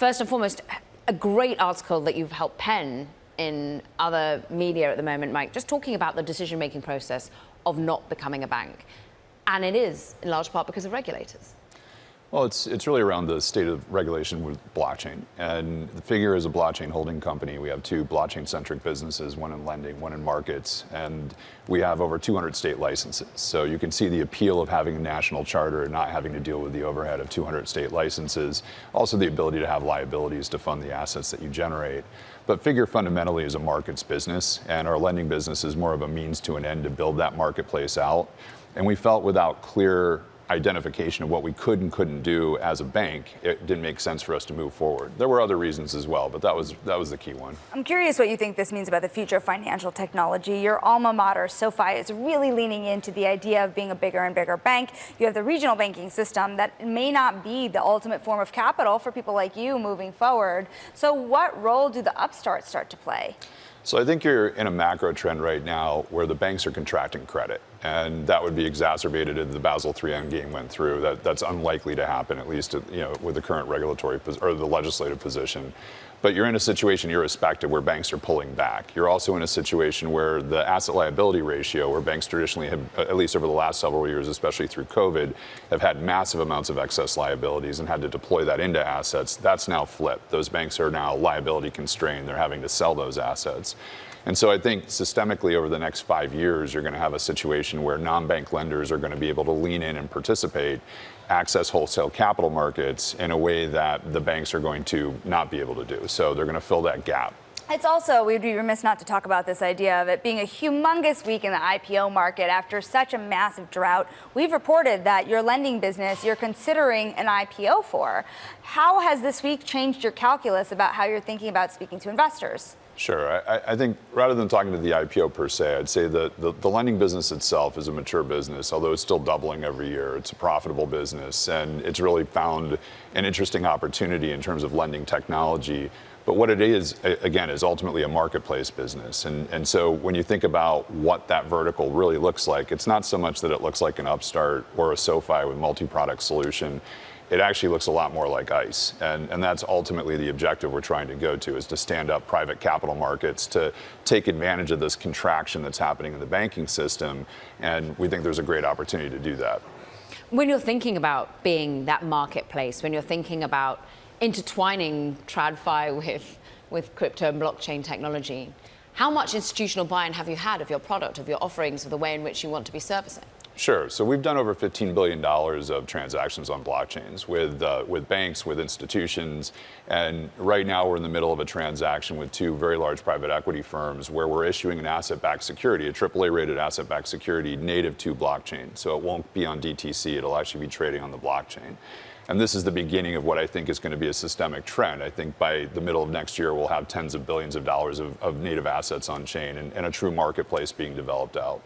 first and foremost, a great article that you've helped pen in other media at the moment, Mike, just talking about the decision-making process of not becoming a bank. And it is, in large part, because of regulators. Well, it's really around the state of regulation with blockchain. And the Figure is a blockchain holding company. We have two blockchain-centric businesses, one in lending, one in markets. And we have over 200 state licenses. So you can see the appeal of having a national charter and not having to deal with the overhead of 200 state licenses. Also the ability to have liabilities to fund the assets that you generate. But Figure fundamentally is a markets business, and our lending business is more of a means to an end to build that marketplace out. And we felt without clear identification of what we could and couldn't do as a bank, it didn't make sense for us to move forward. There were other reasons as well, but that was the key one. I'm curious what you think this means about the future of financial technology. Your alma mater, SoFi, is really leaning into the idea of being a bigger and bigger bank. You have the regional banking system that may not be the ultimate form of capital for people like you moving forward. So what role do the upstarts start to play? So I think you're in a macro trend right now where the banks are contracting credit, and that would be exacerbated if the Basel III endgame went through. That's unlikely to happen, at least with the current regulatory or the legislative position. But you're in a situation irrespective where banks are pulling back. You're also in a situation where the asset liability ratio, where banks traditionally have, at least over the last several years, especially through COVID, have had massive amounts of excess liabilities and had to deploy that into assets. That's now flipped. Those banks are now liability constrained. They're having to sell those assets. And so I think systemically over the next 5 years, you're going to have a situation where non-bank lenders are going to be able to lean in and participate, access wholesale capital markets in a way that the banks are going to not be able to do. So they're going to fill that gap. It's also, we'd be remiss not to talk about this idea of it being a humongous week in the IPO market after such a massive drought. We've reported that your lending business, you're considering an IPO for. How has this week changed your calculus about how you're thinking about speaking to investors? Sure. I think rather than talking to the IPO per se, I'd say that the lending business itself is a mature business, although it's still doubling every year. It's a profitable business, and it's really found an interesting opportunity in terms of lending technology. But what it is, again, is ultimately a marketplace business. And so when you think about what that vertical really looks like, it's not so much that it looks like an Upstart or a SoFi with multi-product solution. It actually looks a lot more like ICE. And that's ultimately the objective we're trying to go to, is to stand up private capital markets to take advantage of this contraction that's happening in the banking system. And we think there's a great opportunity to do that. When you're thinking about being that marketplace, when you're thinking about intertwining TradFi with crypto and blockchain technology, how much institutional buy-in have you had of your product, of your offerings, of the way in which you want to be servicing? Sure. So we've done over $15 billion of transactions on blockchains with banks, with institutions. And right now we're in the middle of a transaction with two very large private equity firms where we're issuing an asset-backed security, a AAA rated asset-backed security native to blockchain. So it won't be on DTC. It'll actually be trading on the blockchain. And this is the beginning of what I think is going to be a systemic trend. I think by the middle of next year, we'll have tens of billions of dollars of native assets on chain and a true marketplace being developed out.